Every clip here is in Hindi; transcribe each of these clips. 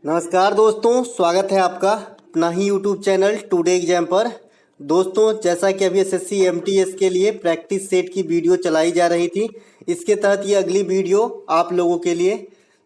नमस्कार दोस्तों, स्वागत है आपका अपना ही यूट्यूब चैनल टुडे एग्जाम पर। दोस्तों, जैसा कि अभी एसएससी एमटीएस के लिए प्रैक्टिस सेट की वीडियो चलाई जा रही थी, इसके तहत ये अगली वीडियो आप लोगों के लिए।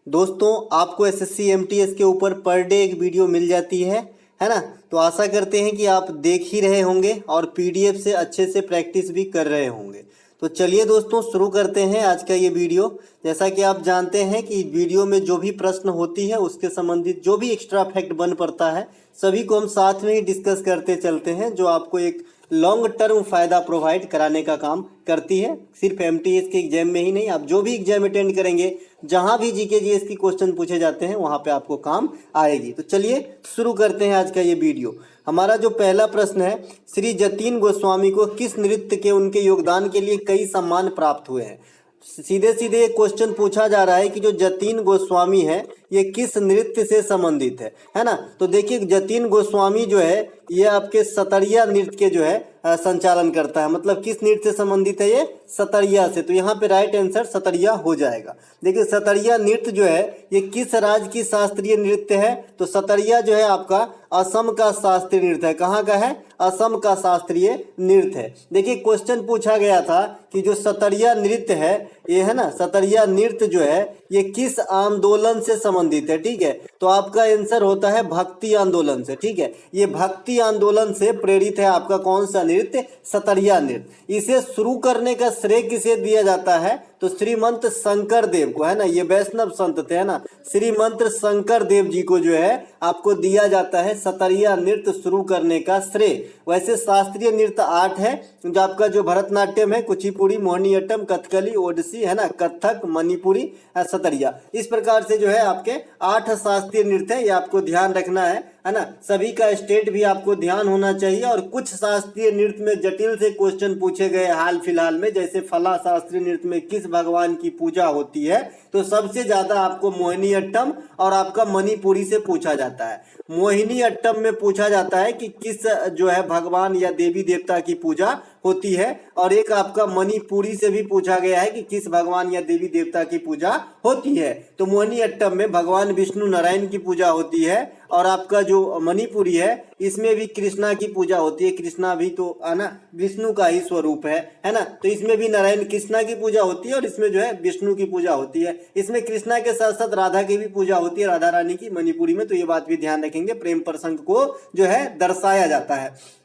दोस्तों, आपको एसएससी एमटीएस के ऊपर पर डे एक वीडियो मिल जाती है ना। तो आशा करते हैं कि आप देख ही रहे होंगे और पीडीएफ से अच्छे से प्रैक्टिस भी कर रहे होंगे। तो चलिए दोस्तों, शुरू करते हैं आज का ये वीडियो। जैसा कि आप जानते हैं कि वीडियो में जो भी प्रश्न होती है उसके संबंधित जो भी एक्स्ट्रा फैक्ट बन पड़ता है सभी को हम साथ में ही डिस्कस करते चलते हैं, जो आपको एक लॉन्ग टर्म फायदा प्रोवाइड कराने का काम करती है। सिर्फ एमटीएस के एग्जाम में ही नहीं, आप जो भी एग्जाम अटेंड करेंगे, जहां भी जीके जीएस की क्वेश्चन पूछे जाते हैं वहां पे आपको काम आएगी। तो चलिए शुरू करते हैं आज का ये वीडियो। हमारा जो पहला प्रश्न है, श्री जतीन गोस्वामी को किस नृत्य के उनके योगदान के लिए कई सम्मान प्राप्त हुए हैं। सीधे सीधे क्वेश्चन पूछा जा रहा है कि जो जतीन गोस्वामी है ये किस नृत्य से संबंधित है ना। तो देखिए, जतीन गोस्वामी जो है ये आपके सतरिया नृत्य के जो है संचालन करता है। मतलब किस नृत्य से संबंधित है ये? सतरिया से। तो यहाँ पे राइट आंसर सतरिया हो जाएगा। देखिए, सतरिया नृत्य जो है ये किस राज्य की शास्त्रीय नृत्य है? तो सतरिया जो है आपका असम का शास्त्रीय नृत्य है। कहाँ का है? असम का शास्त्रीय नृत्य है। देखिए, क्वेश्चन पूछा गया था कि जो सतरिया नृत्य है ये है ना, सतरिया नृत्य जो है ये किस आंदोलन से संबंधित है। ठीक है, तो आपका आंसर होता है भक्ति आंदोलन से। ठीक है, ये भक्ति आंदोलन से प्रेरित है आपका कौन सा नृत्य? सतरिया नृत्य। इसे शुरू करने का श्रेय किसे दिया जाता है? तो श्रीमंत शंकर देव को, है ना। ये वैष्णव संत थे, है ना। श्रीमंत शंकर देव जी को जो है आपको दिया जाता है सतरिया नृत्य शुरू करने का श्रेय। वैसे शास्त्रीय नृत्य 8 है, जो आपका जो भरतनाट्यम है, कुचिपुड़ी, मोहिनीअट्टम, कथकली, ओडिसी, है ना, कथक, मणिपुरी, सतरिया। इस प्रकार से जो है आपके 8 शास्त्रीय नृत्य है, ये आपको ध्यान रखना है ना। सभी का स्टेट भी आपको ध्यान होना चाहिए। और कुछ शास्त्रीय नृत्य में जटिल से क्वेश्चन पूछे गए हाल फिलहाल में, जैसे फला शास्त्रीय नृत्य में किस भगवान की पूजा होती है? तो सबसे ज्यादा आपको मोहिनीअट्टम और आपका मणिपुरी से पूछा जाता है। मोहिनीअट्टम में पूछा जाता है कि किस जो है भगवान या देवी देवता की पूजा होती है, और एक आपका मणिपुरी से भी पूछा गया है कि किस भगवान या देवी देवता की पूजा होती है। तो मोहिनीअट्टम में भगवान विष्णु नारायण की पूजा होती है, और आपका जो मणिपुरी है इसमें भी कृष्णा की पूजा होती है। कृष्णा भी तो है ना विष्णु का ही स्वरूप है ना। तो इसमें भी नारायण कृष्णा की पूजा होती है और इसमें जो है विष्णु की पूजा होती है। इसमें कृष्णा के साथ साथ राधा की भी पूजा होती है, राधा रानी की, मणिपुरी में। तो ये बात भी ध्यान रखेंगे, प्रेम प्रसंग को जो है दर्शाया जाता है।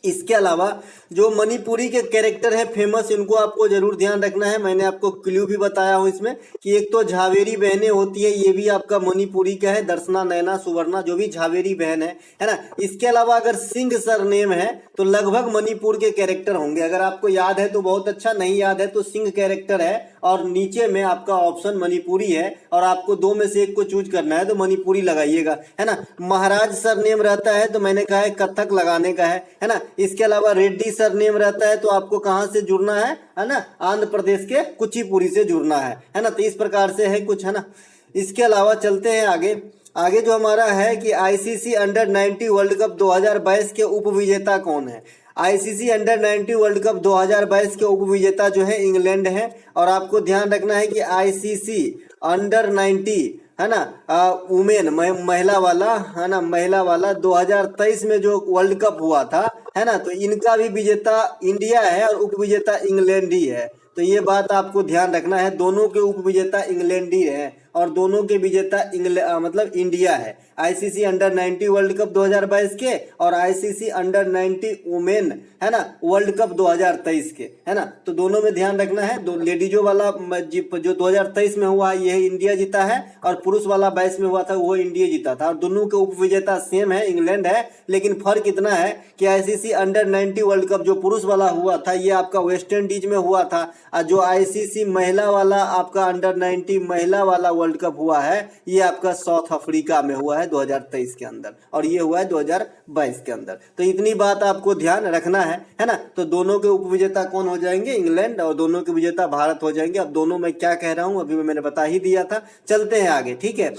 इसके अलावा जो मणिपुरी के कैरेक्टर है फेमस, इनको आपको जरूर ध्यान रखना है। मैंने आपको क्लू भी बताया हूं इसमें कि एक तो झावेरी बहनें होती है, ये भी आपका मणिपुरी का है, दर्शना, नैना, सुवर्णा, जो भी झावेरी बहन है ना। इसके अलावा अगर सिंह सरनेम है तो लगभग मणिपुर के कैरेक्टर होंगे। अगर आपको याद है तो बहुत अच्छा, नहीं याद है तो सिंह कैरेक्टर है, और नीचे में आपका ऑप्शन मणिपुरी है, और आपको दो में से एक को चूज करना है तो मणिपुरी लगाइएगा, है ना। महाराज सरनेम रहता है तो मैंने कहा है कथक लगाने का है ना। इसके अलावा रेड्डी सरनेम रहता है तो आपको कहां से जुड़ना है ना, आंध्र प्रदेश के कुचिपुड़ी से जुड़ना है ना। तो इस प्रकार से है कुछ, है ना। इसके अलावा चलते हैं आगे। आगे जो हमारा है कि आईसीसी अंडर 90 वर्ल्ड कप 2022 के उप विजेता कौन है? आईसीसी अंडर 90 वर्ल्ड कप 2022 के उप विजेता जो है इंग्लैंड है। और आपको ध्यान रखना है कि आईसीसी अंडर 90 है ना वुमेन महिला वाला, है ना, महिला वाला 2023 में जो वर्ल्ड कप हुआ था, है ना, तो इनका भी विजेता इंडिया है और उप विजेता इंग्लैंड ही है। तो ये बात आपको ध्यान रखना है, दोनों के उप विजेता इंग्लैंड ही है और दोनों के विजेता मतलब इंडिया है। आईसीसी अंडर 90 वर्ल्ड कप 2022 के और आईसीसी अंडर 90 वुमेन, है ना, वर्ल्ड कप 2023 के, है ना। तो दोनों में ध्यान रखना है। दो लेडीजों वाला जो 2023 में हुआ ये इंडिया जीता है, और पुरुष वाला 22 में हुआ था वो इंडिया जीता था। और दोनों के उप विजेता सेम है, इंग्लैंड है। लेकिन फर्क इतना है कि आईसीसी अंडर 90 वर्ल्ड कप जो पुरुष वाला हुआ था ये आपका वेस्ट इंडीज में हुआ था, और जो आईसीसी महिला वाला आपका अंडर 90 महिला वाला वर्ल्ड कप हुआ है ये आपका साउथ अफ्रीका में हुआ है 2023 के अंदर, और ये हुआ है 2022 के अंदर। तो इतनी बात आपको ध्यान रखना है ना। तो दोनों के उप विजेता कौन हो जाएंगे? इंग्लैंड, और दोनों के विजेता भारत हो जाएंगे। अब दोनों में क्या कह रहा हूं अभी मैंने बता ही दिया था। चलते हैं आगे, ठीक है।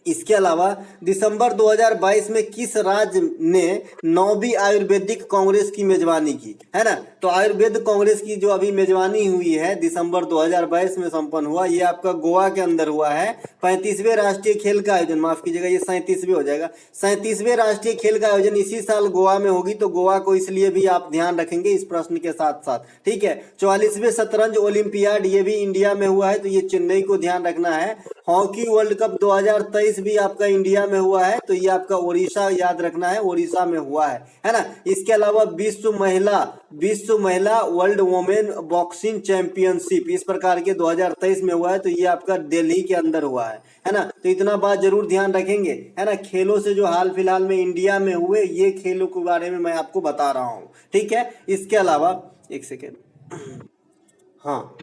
इसके अलावा दिसंबर 2022 में किस राज्य ने 9वीं आयुर्वेदिक कांग्रेस की मेजबानी की, है ना। तो आयुर्वेद कांग्रेस की जो अभी मेजबानी हुई है दिसंबर 2022 में संपन्न हुआ, ये आपका गोवा के अंदर हुआ है। 35वें राष्ट्रीय खेल का आयोजन, माफ कीजिएगा ये 37वें हो जाएगा, 37वें राष्ट्रीय खेल का आयोजन इसी साल गोवा में होगी। तो गोवा को इसलिए भी आप ध्यान रखेंगे इस प्रश्न के साथ साथ, ठीक है। 44वें शतरंज ओलंपियाड ये भी इंडिया में हुआ है, तो ये चेन्नई को ध्यान रखना है। हॉकी वर्ल्ड कप 2023 भी आपका इंडिया में हुआ है, तो ये आपका ओडिशा याद रखना है, ओडिशा में हुआ है ना। इसके अलावा विश्व महिला वर्ल्ड वोमेन बॉक्सिंग चैंपियनशिप इस प्रकार के 2023 में हुआ है, तो ये आपका दिल्ली के अंदर हुआ है ना। तो इतना बात जरूर ध्यान रखेंगे, है ना। खेलों से जो हाल फिलहाल में इंडिया में हुए ये खेलों के बारे में मैं आपको बता रहा हूँ, ठीक है। इसके अलावा एक सेकेंड, हाँ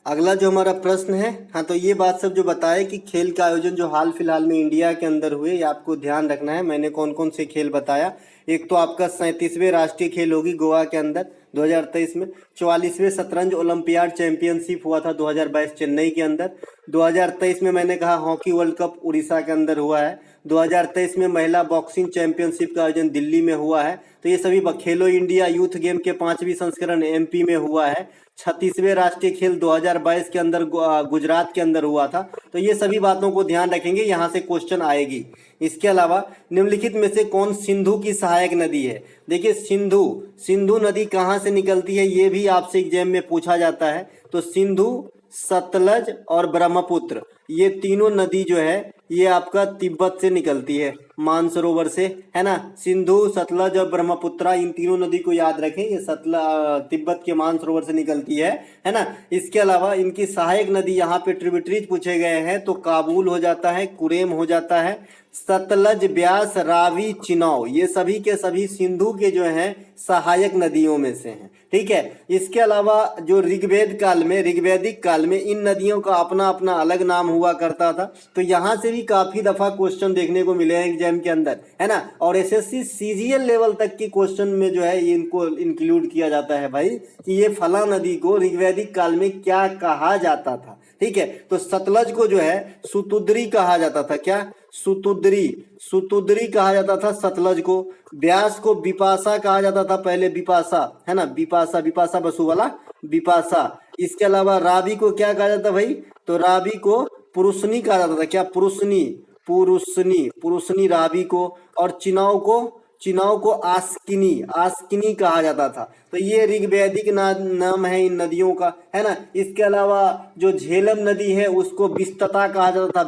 अगला जो हमारा प्रश्न है, हाँ तो ये बात सब जो बताए कि खेल का आयोजन जो हाल फिलहाल में इंडिया के अंदर हुए, ये आपको ध्यान रखना है। मैंने कौन कौन से खेल बताया, एक तो आपका 37वें राष्ट्रीय खेल होगी गोवा के अंदर 2023 में। 44वें शतरंज ओलंपियाड चैंपियनशिप हुआ था 2022 चेन्नई के अंदर। 2023 में मैंने कहा हॉकी वर्ल्ड कप उड़ीसा के अंदर हुआ है। 2023 में महिला बॉक्सिंग चैंपियनशिप का आयोजन दिल्ली में हुआ है। तो ये सभी खेलो इंडिया यूथ गेम के 5वीं संस्करण एमपी में हुआ है। 36वें राष्ट्रीय खेल 2022 के अंदर गुजरात के अंदर हुआ था। तो ये सभी बातों को ध्यान रखेंगे, यहाँ से क्वेश्चन आएगी। इसके अलावा निम्नलिखित में से कौन सिंधु की सहायक नदी है। देखिए सिंधु नदी कहाँ से निकलती है, ये भी आपसे एग्जाम में पूछा जाता है। तो सिंधु, सतलज और ब्रह्मपुत्र ये तीनों नदी जो है ये आपका तिब्बत से निकलती है, मानसरोवर से, है ना। सिंधु, सतलज और ब्रह्मपुत्रा इन तीनों नदी को याद रखें, ये तिब्बत के मानसरोवर से निकलती है ना। इसके अलावा इनकी सहायक नदी यहाँ पे ट्रिब्यूटरीज पूछे गए हैं, तो काबुल हो जाता है, कुरेम हो जाता है। सतलज, ब्यास, रावी, चिनाव ये सभी के सभी सिंधु के जो हैं सहायक नदियों में से हैं, ठीक है। इसके अलावा जो ऋग्वेदिक काल में इन नदियों का अपना अपना अलग नाम हुआ करता था। तो यहाँ से भी काफी दफा क्वेश्चन देखने को मिले हैं एग्जाम के अंदर, है ना। और एसएससी सीजीएल लेवल तक की क्वेश्चन में जो है इनको इंक्लूड किया जाता है भाई कि ये फला नदी को ऋग्वेदिक काल में क्या कहा जाता था, ठीक है। तो सतलज को जो है सुतुद्री कहा जाता था, क्या सुतुद्री कहा जाता था सतलज को। ब्यास को बिपाशा कहा जाता था पहले, बिपाशा, है ना, बिपाशा बसु वाला बिपाशा। इसके अलावा रावी को क्या कहा जाता भाई, तो रावी को पुरुषनी कहा जाता था, क्या, पुरुषनी रावी को। और चिनाव को आस्किनी कहा जाता था। तो ये ऋग्वैदिक नाम है इन नदियों का, है ना। इसके अलावा जो झेलम नदी है उसको बिस्तता कहा जाता था,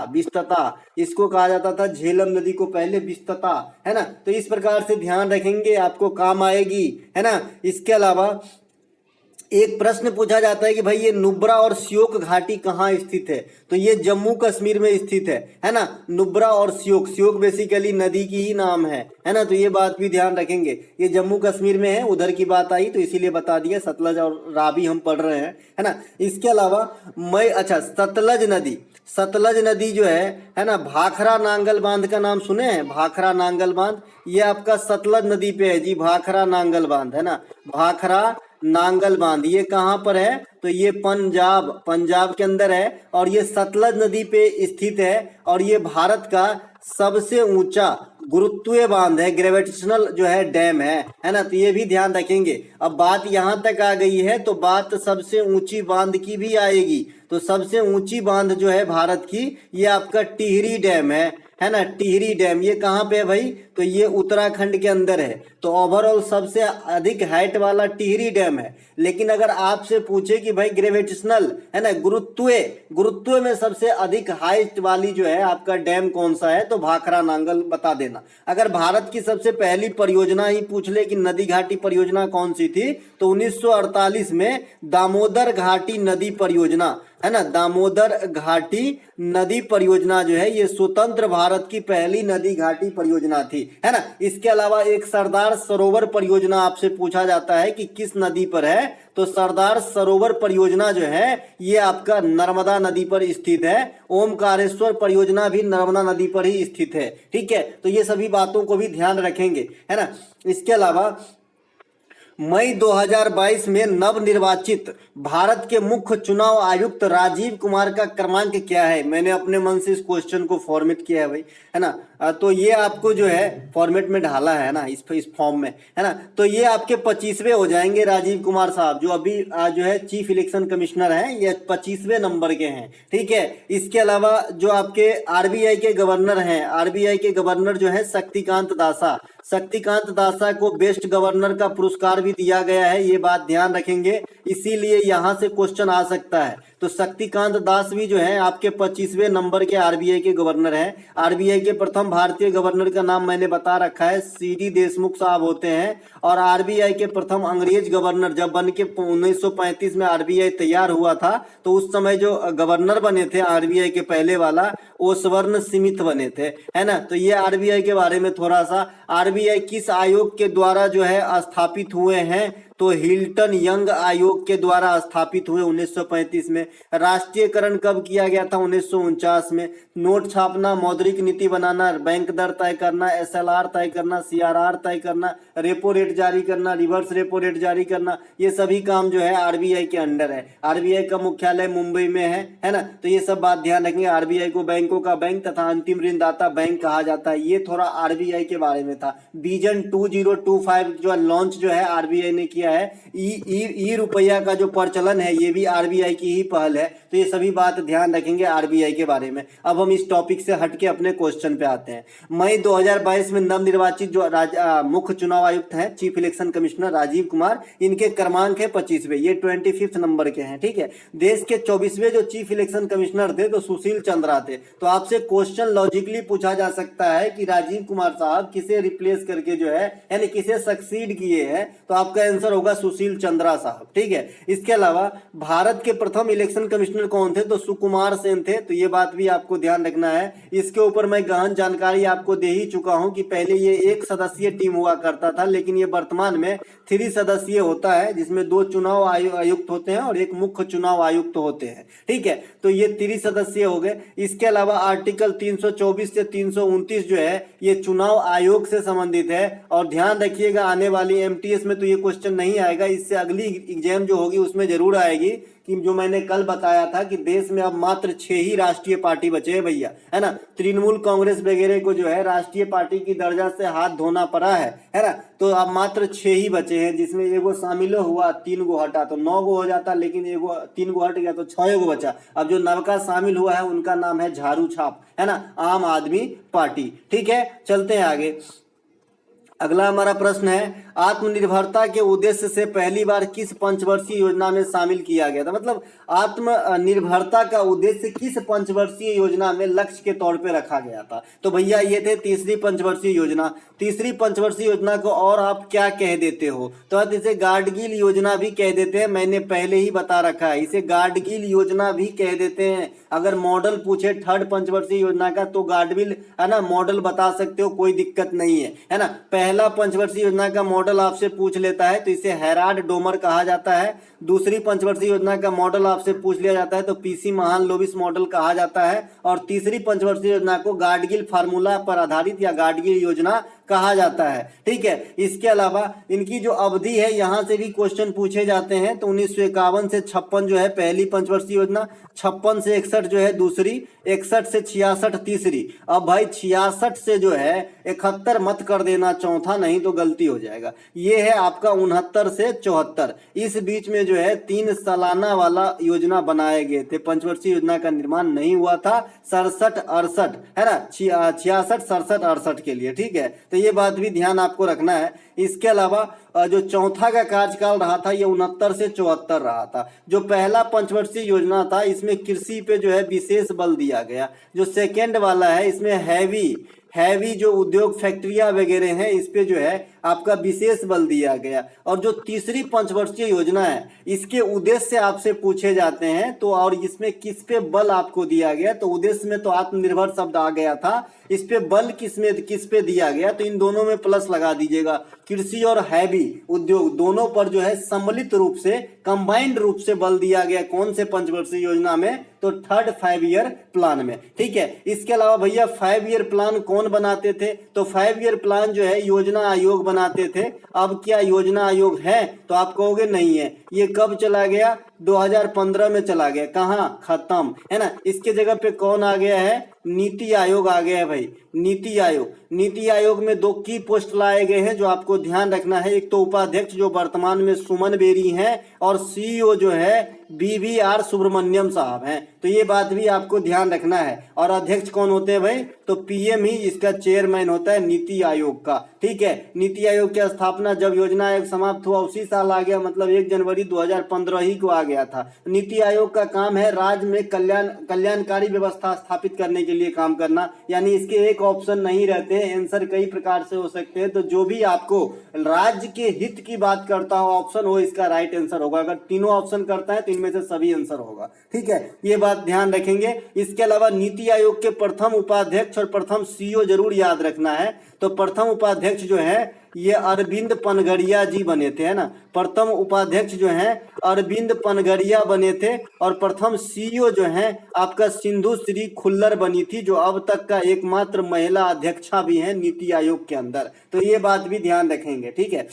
बिस्तता इसको कहा जाता था, झेलम नदी को पहले बिस्तता, है ना। तो इस प्रकार से ध्यान रखेंगे, आपको काम आएगी, है ना। इसके अलावा एक प्रश्न पूछा जाता है कि भाई ये नुब्रा और श्योक घाटी कहाँ स्थित है, तो ये जम्मू कश्मीर में स्थित है ना। नुब्रा और श्योक बेसिकली नदी की ही नाम है ना। तो ये बात भी ध्यान रखेंगे, ये जम्मू कश्मीर में है, उधर की बात आई तो इसीलिए बता दिया। सतलज और रावी हम पढ़ रहे हैं, है ना। इसके अलावा सतलज नदी जो है ना, भाखरा नांगल बांध का नाम सुने हैं, भाखरा नांगल बांध, ये आपका सतलज नदी पे है जी, भाखरा नांगल बांध, है ना। भाखरा नांगल बांध ये कहाँ पर है, तो ये पंजाब के अंदर है, और ये सतलज नदी पे स्थित है। और ये भारत का सबसे ऊंचा गुरुत्वीय बांध है, ग्रेविटेशनल जो है डैम है ना। तो ये भी ध्यान रखेंगे। अब बात यहाँ तक आ गई है तो बात सबसे ऊंची बांध की भी आएगी। तो सबसे ऊंची बांध जो है भारत की, ये आपका टिहरी डैम है ना। टिहरी डैम ये कहाँ पे है भाई, तो ये उत्तराखंड के अंदर है। तो ओवरऑल सबसे अधिक हाइट वाला टिहरी डैम है। लेकिन अगर आपसे पूछे कि भाई ग्रेविटेशनल, है ना, गुरुत्व में सबसे अधिक हाइट वाली जो है आपका डैम कौन सा है, तो भाखरा नांगल बता देना। अगर भारत की सबसे पहली परियोजना ही पूछ ले कि नदी घाटी परियोजना कौन सी थी, तो 1948 में दामोदर घाटी नदी परियोजना, है ना, दामोदर घाटी नदी परियोजना जो है ये स्वतंत्र भारत की पहली नदी घाटी परियोजना थी, है ना। इसके अलावा एक सरदार सरोवर परियोजना आपसे पूछा जाता है कि किस नदी पर है, तो सरदार सरोवर परियोजना जो है ये आपका नर्मदा नदी पर स्थित है। ओमकारेश्वर परियोजना भी नर्मदा नदी पर ही स्थित है, ठीक है। तो ये सभी बातों को भी ध्यान रखेंगे, है ना। इसके अलावा मई 2022 में नवनिर्वाचित भारत के मुख्य चुनाव आयुक्त राजीव कुमार का क्रमांक क्या है? मैंने अपने मन से इस क्वेश्चन को फॉर्मेट किया है भाई, है ना। तो ये आपको जो है फॉर्मेट में ढाला है ना, इस फॉर्म में, है ना। तो ये आपके 25वें हो जाएंगे राजीव कुमार साहब, जो अभी जो है चीफ इलेक्शन कमिश्नर हैं, ये 25वें नंबर के हैं, ठीक है। इसके अलावा जो आपके आरबीआई के गवर्नर हैं, आरबीआई के गवर्नर जो है शक्तिकांत दासा को बेस्ट गवर्नर का पुरस्कार भी दिया गया है, ये बात ध्यान रखेंगे, इसीलिए यहां से क्वेश्चन आ सकता है। तो शक्तिकांत दास भी जो है आपके 25वें नंबर के आरबीआई के गवर्नर हैं। आरबीआई के प्रथम भारतीय गवर्नर का नाम मैंने बता रखा है, सीडी देशमुख साहब होते हैं। और आरबीआई के प्रथम अंग्रेज गवर्नर जब बन के 1935 में आरबीआई तैयार हुआ था, तो उस समय जो गवर्नर बने थे आरबीआई के पहले वाला, वो स्वर्ण स्मिथ बने थे, है ना। तो ये आरबीआई के बारे में थोड़ा सा। आरबीआई किस आयोग के द्वारा जो है स्थापित हुए हैं? तो हिल्टन यंग आयोग के द्वारा स्थापित हुए 1935 में। राष्ट्रीयकरण कब किया गया था? 1949 में। नोट छापना, मौद्रिक नीति बनाना, बैंक दर तय करना, एसएलआर तय करना, सीआरआर तय करना, रेपो रेट जारी करना, रिवर्स रेपो रेट जारी करना, ये सभी काम जो है आरबीआई के अंडर है। आरबीआई का मुख्यालय मुंबई में है ना। तो ये सब बात ध्यान रखेंगे। आरबीआई को बैंकों का बैंक तथा अंतिम ऋणदाता बैंक कहा जाता है। ये थोड़ा आरबीआई के बारे में था। विजन 2025 जो लॉन्च जो है आरबीआई ने किया है। ई रुपया का जो प्रचलन है, ये भी आरबीआई की ही पहल है। तो ये सभी बात ध्यान रखेंगे आरबीआई के बारे में। अब हम इस टॉपिक से हटके अपने क्वेश्चन पे आते हैं। मई 2022 में नवनिर्वाचित जो मुख्य चुनाव आयुक्त हैं, chief election commissioner Rajiv Kumar, इनके क्रमांक है 25वें, ये 25 नंबर के हैं, ठीक है। देश के 24वें जो चीफ इलेक्शन कमिश्नर थे तो सुशील चंद्रा थे। तो आपसे क्वेश्चन लॉजिकली पूछा जा सकता है कि राजीव कुमार साहब किसे रिप्लेस करके जो है, यानी किसे सक्सीड किए हैं? तो आपका आंसर होगा सुशील चंद्रा साहब, ठीक है। इसके अलावा भारत के प्रथम इलेक्शन कमिश्नर कौन थे? तो सुकुमार सेन थे। तो ये बात भी आपको ध्यान रखना है। इसके ऊपर मैं गहन जानकारी आपको दे ही चुका हूं कि पहले ये 1 सदस्यीय टीम हुआ करता था, लेकिन ये वर्तमान में 3 सदस्यीय होता है, जिसमें 2 चुनाव आयुक्त होते हैं और 1 मुख्य चुनाव आयुक्त होते हैं, ठीक है। तो ये 3 सदस्यीय हो गए। इसके अलावा आर्टिकल 324 से 329 जो है ये चुनाव आयोग से संबंधित है। और ध्यान रखिएगा, आने वाली एमटीएस में तो ये क्वेश्चन नहीं आएगा, इससे अगली एग्जाम जो होगी उसमें जरूर आएगी कि जो मैंने कल बताया था कि देश में अब मात्र 6 ही राष्ट्रीय पार्टी बचे हैं भैया, है ना। तृणमूल कांग्रेस वगैरह को जो है राष्ट्रीय पार्टी की दर्जा से हाथ धोना पड़ा है ना। तो अब मात्र 6 ही बचे हैं, जिसमें एगो शामिल हुआ, 3 गो हटा तो 9 गो हो जाता, लेकिन एगो 3 गो हट गया तो 6 गो बचा। अब जो नवका शामिल हुआ है उनका नाम है झाड़ू छाप, है ना, आम आदमी पार्टी, ठीक है। चलते हैं आगे। अगला हमारा प्रश्न है, आत्मनिर्भरता के उद्देश्य से पहली बार किस पंचवर्षीय योजना में शामिल किया गया था? मतलब आत्मनिर्भरता का उद्देश्य किस पंचवर्षीय योजना में लक्ष्य के तौर पे रखा गया था? तो भैया ये थे तीसरी पंचवर्षीय योजना। तीसरी पंचवर्षीय योजना को और आप क्या कह देते हो? तो आप इसे गाडगिल योजना भी कह देते हैं, मैंने पहले ही बता रखा है, इसे गाडगिल योजना भी कह देते हैं। अगर मॉडल पूछे थर्ड पंचवर्षीय योजना का तो गाडगिल, है ना, मॉडल बता सकते हो, कोई दिक्कत नहीं है ना। पहला पंचवर्षीय योजना का मॉडल आपसे पूछ लेता है तो इसे हेराल्ड डोमर कहा जाता है। दूसरी पंचवर्षीय योजना का मॉडल आपसे पूछ लिया जाता है तो पीसी महालनोबिस मॉडल कहा जाता है। और तीसरी पंचवर्षीय योजना को गाडगिल फार्मूला पर आधारित या गाडगिल योजना कहा जाता है, ठीक है। इसके अलावा इनकी जो अवधि है, यहां से भी क्वेश्चन पूछे जाते हैं। तो 1951 से 56 जो है पहली पंचवर्षीय योजना, 56 से 61 जो है दूसरी, 61 से 66 तीसरी। अब भाई 66 से जो है 71 मत कर देना चौथा, नहीं तो गलती हो जाएगा। ये है आपका 69 से 74। इस बीच में जो है 3 सालाना वाला योजना बनाए गए थे, पंचवर्षीय योजना का निर्माण नहीं हुआ था। 67-68 है ना, 66-67-68 के लिए, ठीक है। तो ये बात भी ध्यान आपको रखना है। इसके अलावा जो चौथा का कार्यकाल रहा था ये 69 से 74 रहा था। जो पहला पंचवर्षीय योजना था इसमें कृषि पे जो है विशेष बल दिया गया। जो सेकेंड वाला है इसमें हैवी जो उद्योग फैक्ट्रियां वगैरह हैं इस पे जो है आपका विशेष बल दिया गया। और जो तीसरी पंचवर्षीय योजना है इसके उद्देश्य आपसे पूछे जाते हैं, तो और इसमें किस पे बल आपको दिया गया? तो उद्देश्य में तो आत्मनिर्भर शब्द आ गया था, इस पे बल किस पे दिया गया? तो इन दोनों में प्लस लगा दीजिएगा। कृषि और हैवी उद्योग दोनों पर जो है सम्मिलित रूप से, कंबाइंड रूप से बल दिया गया। कौन से पंचवर्षीय योजना में? तो थर्ड 5 ईयर प्लान में। ठीक है, इसके अलावा भैया 5 ईयर प्लान कौन बनाते थे? तो 5 ईयर प्लान जो है योजना आयोग बनाते थे। अब क्या योजना आयोग है? तो आप कहोगे नहीं है। ये कब चला गया? 2015 में चला गया। कहाँ? खत्म, है ना। इसके जगह पे कौन आ गया है? नीति आयोग आ गया है भाई, नीति आयोग। नीति आयोग में 2 की पोस्ट लाए गए हैं जो आपको ध्यान रखना है। एक तो उपाध्यक्ष जो वर्तमान में सुमन बेरी हैं, और सीईओ जो है BVR सुब्रमण्यम साहब हैं। तो ये बात भी आपको ध्यान रखना है। और अध्यक्ष कौन होते हैं भाई? तो PM ही इसका चेयरमैन होता है नीति आयोग का। ठीक है, नीति आयोग की स्थापना जब योजना आयोग समाप्त हुआ उसी साल आ गया, मतलब 1 जनवरी 2015 ही को आ गया था। नीति आयोग का काम है राज्य में कल्याणकारी व्यवस्था स्थापित करने के लिए काम करना। यानी इसके एक ऑप्शन नहीं रहते हैं, आंसर कई प्रकार से हो सकते हैं। तो जो भी आपको राज्य के हित की बात करता हो ऑप्शन, वो इसका राइट आंसर होगा। अगर तीनों ऑप्शन करता है तो इनमें से सभी आंसर होगा। ठीक है, ये बात ध्यान रखेंगे। इसके अलावा नीति आयोग के प्रथम उपाध्यक्ष और प्रथम सीईओ जरूर याद रखना है। तो प्रथम उपाध्यक्ष जो है ये अरविंद पनगड़िया जी बने थे, है ना। प्रथम उपाध्यक्ष जो हैं अरविंद पनगड़िया बने थे, और प्रथम सीईओ जो हैं आपका सिंधु श्री खुल्लर बनी थी, जो अब तक का एकमात्र महिला अध्यक्षा भी हैं नीति आयोग के अंदर। तो ये बात भी ध्यान रखेंगे। ठीक है,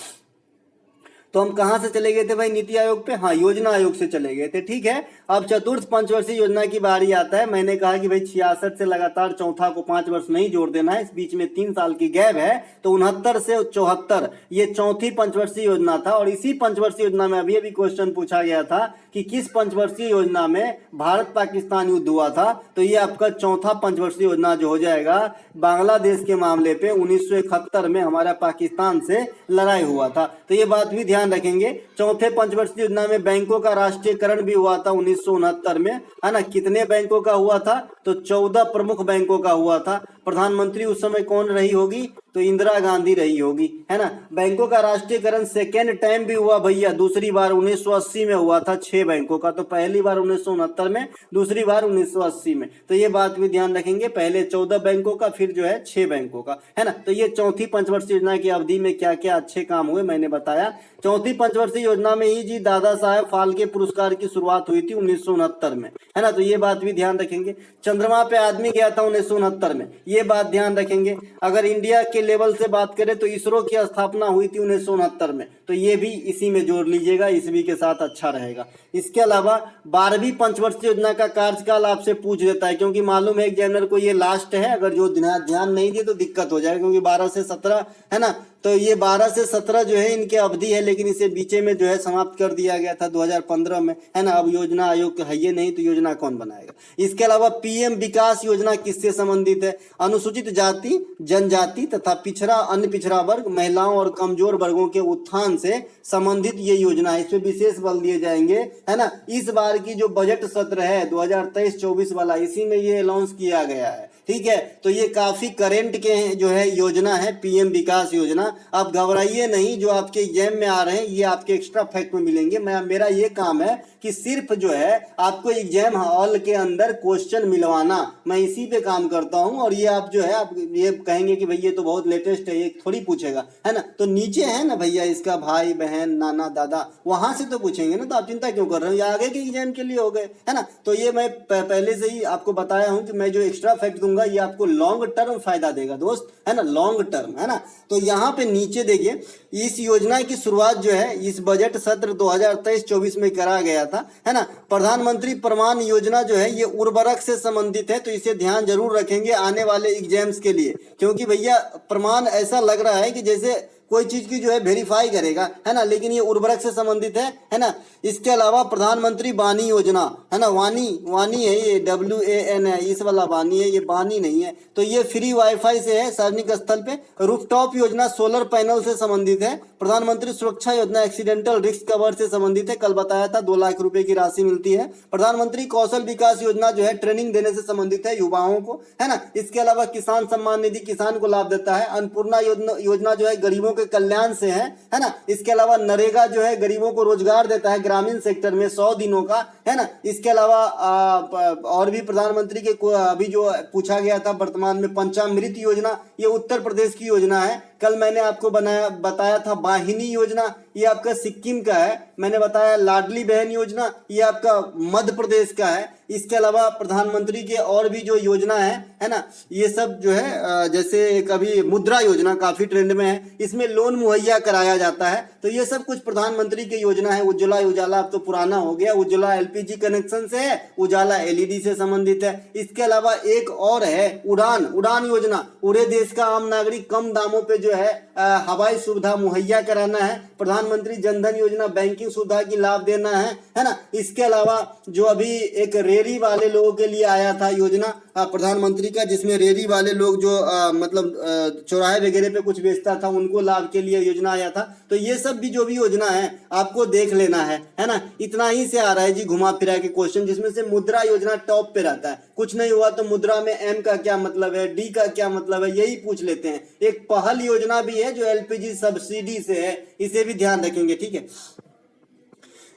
तो हम कहां से चले गए थे भाई? नीति आयोग पे, हाँ, योजना आयोग से चले गए थे। ठीक है, अब चतुर्थ पंचवर्षीय योजना की बारी आता है। मैंने कहा कि भाई 66 से लगातार चौथा को 5 वर्ष नहीं जोड़ देना है, इस बीच में 3 साल की गैप है। तो 69 से 74 ये चौथी पंचवर्षीय योजना था। और इसी पंचवर्षीय योजना में अभी अभी क्वेश्चन पूछा गया था कि किस पंचवर्षीय योजना में भारत पाकिस्तान युद्ध हुआ था। तो ये आपका चौथा पंचवर्षीय योजना जो हो जाएगा, बांग्लादेश के मामले पे 1971 में हमारा पाकिस्तान से लड़ाई हुआ था। तो ये बात भी ध्यान रखेंगे। चौथे पंचवर्षीय योजना में बैंकों का राष्ट्रीयकरण भी हुआ था 1969 में, है ना। कितने बैंकों का हुआ था? तो 14 प्रमुख बैंकों का हुआ था। प्रधानमंत्री उस समय कौन रही होगी? तो इंदिरा गांधी रही होगी, है ना। बैंकों का राष्ट्रीयकरण सेकेंड टाइम भी हुआ भैया, दूसरी बार 1980 में हुआ था 6 बैंकों का। तो पहली बार 1969 में, दूसरी बार 1980 में। तो ये बात भी ध्यान रखेंगे, पहले 14 बैंकों का, फिर जो है 6 बैंकों का, है ना। तो ये चौथी पंचवर्षीय योजना की अवधि में क्या क्या अच्छे काम हुए मैंने बताया। चौथी पंचवर्षीय योजना में ही जी दादा साहेब फाल्के पुरस्कार की शुरुआत हुई थी 1969 में, है ना। तो ये बात भी ध्यान रखेंगे। चंद्रमा पे आदमी गया था 1969 में, ये बात ध्यान रखेंगे। अगर इंडिया के लेवल से बात करें तो इसरो की स्थापना हुई थी 1969 में, तो ये भी इसी में जोड़ लीजिएगा, इसी के साथ अच्छा रहेगा। इसके अलावा 12वीं पंचवर्षीय योजना का कार्यकाल आपसे पूछ देता है, क्योंकि मालूम है एग्जामिनर को ये लास्ट है। अगर जो ध्यान नहीं दिए तो दिक्कत हो जाएगा, क्योंकि 12 से 17 है ना। तो ये 12 से 17 जो है इनके अवधि है, लेकिन इसे बीचे में जो है समाप्त कर दिया गया था 2015 में, है ना। अब योजना आयोग है ये नहीं, तो योजना कौन बनाएगा? इसके अलावा PM विकास योजना किससे संबंधित है? अनुसूचित जाति, जनजाति तथा पिछड़ा, अन्य पिछड़ा वर्ग, महिलाओं और कमजोर वर्गों के उत्थान से संबंधित ये योजना है। इस पे विशेष बल दिए जाएंगे, है ना। इस बार की जो बजट सत्र है 2023-24 वाला, इसी में ये अनाउंस किया गया है। ठीक है, तो ये काफी करेंट के जो है योजना है PM विकास योजना। आप घबराइए नहीं, जो आपके एग्जाम में आ रहे हैं ये आपके एक्स्ट्रा फैक्ट में मिलेंगे। मेरा ये काम है कि सिर्फ जो है आपको एग्जाम हॉल के अंदर क्वेश्चन मिलवाना, मैं इसी पे काम करता हूं। और ये आप जो है आप ये कहेंगे कि भैया तो बहुत लेटेस्ट है, ये थोड़ी पूछेगा, है ना। तो नीचे है ना भैया इसका भाई बहन नाना दादा, वहां से तो पूछेंगे ना। तो आप चिंता क्यों कर रहे हो, ये आगे के एग्जाम के लिए हो गए, है ना। तो ये मैं पहले से ही आपको बताया हूं कि मैं जो एक्स्ट्रा फैक्ट दूंगा ये आपको लॉन्ग टर्म फायदा देगा दोस्त, है ना, लॉन्ग टर्म, है ना। तो यहाँ पे नीचे देखिए, इस योजना की शुरुआत जो है इस बजट सत्र 2023-24 में करा गया था, है ना। प्रधानमंत्री प्रमाण योजना जो है ये उर्वरक से संबंधित है, तो इसे ध्यान जरूर रखेंगे आने वाले एग्जाम्स के लिए, क्योंकि भैया प्रमाण ऐसा लग रहा है कि जैसे कोई चीज की जो है वेरीफाई करेगा, है ना, लेकिन ये उर्वरक से संबंधित है ना। इसके अलावा प्रधानमंत्री वानी योजना, है ना, वानी है ये, WAN है, इस वाला वानी है, ये बानी नहीं है। तो ये फ्री वाईफाई से है सार्वजनिक स्थल पे। रूफटॉप योजना सोलर पैनल से संबंधित है। प्रधानमंत्री सुरक्षा योजना एक्सीडेंटल रिस्क कवर से संबंधित है, कल बताया था 2 लाख रुपए की राशि मिलती है। प्रधानमंत्री कौशल विकास योजना जो है ट्रेनिंग देने से संबंधित है युवाओं को, है ना। इसके अलावा किसान सम्मान निधि किसान को लाभ देता है। अन्नपूर्णा योजना जो है गरीबों के कल्याण से है ना। इसके अलावा नरेगा जो है गरीबों को रोजगार देता है ग्रामीण सेक्टर में 100 दिनों का, है ना। इसके अलावा और भी प्रधानमंत्री के अभी जो पूछा गया था वर्तमान में पंचामृत योजना, ये उत्तर प्रदेश की योजना है, कल मैंने आपको बताया था वाहिनी योजना, ये आपका सिक्किम का है। मैंने बताया लाडली बहन योजना, ये आपका मध्य प्रदेश का है। इसके अलावा प्रधानमंत्री के और भी जो योजना है ना, ये सब जो है जैसे कभी मुद्रा योजना काफी ट्रेंड में है, इसमें लोन मुहैया कराया जाता है। तो ये सब कुछ प्रधानमंत्री की योजना है। उज्ज्वला, उजाला अब तो पुराना हो गया, उज्ज्वला एलपीजी कनेक्शन से है, उजाला एलईडी से संबंधित है। इसके अलावा एक और है उड़ान, उड़ान योजना, पूरे देश का आम नागरिक कम दामों पे जो है हवाई सुविधा मुहैया कराना है। प्रधानमंत्री जनधन योजना, बैंकिंग सुविधा की लाभ देना है ना। इसके अलावा जो अभी एक रेरी वाले लोगों के लिए आया था योजना प्रधानमंत्री का, जिसमें रेरी वाले लोग जो मतलब चौराहे वगैरह पे कुछ बेचता था, उनको लाभ के लिए योजना आया था। तो ये सब भी जो भी योजना है आपको देख लेना है ना। इतना ही से आ रहा है जी घुमा फिरा के क्वेश्चन, जिसमें से मुद्रा योजना टॉप पे रहता है। कुछ नहीं हुआ तो मुद्रा में एम का क्या मतलब है, डी का क्या मतलब है, यही पूछ लेते हैं। एक पहल योजना भी है जो एलपीजी सब्सिडी से है, इसे भी ध्यान रखेंगे, ठीक है।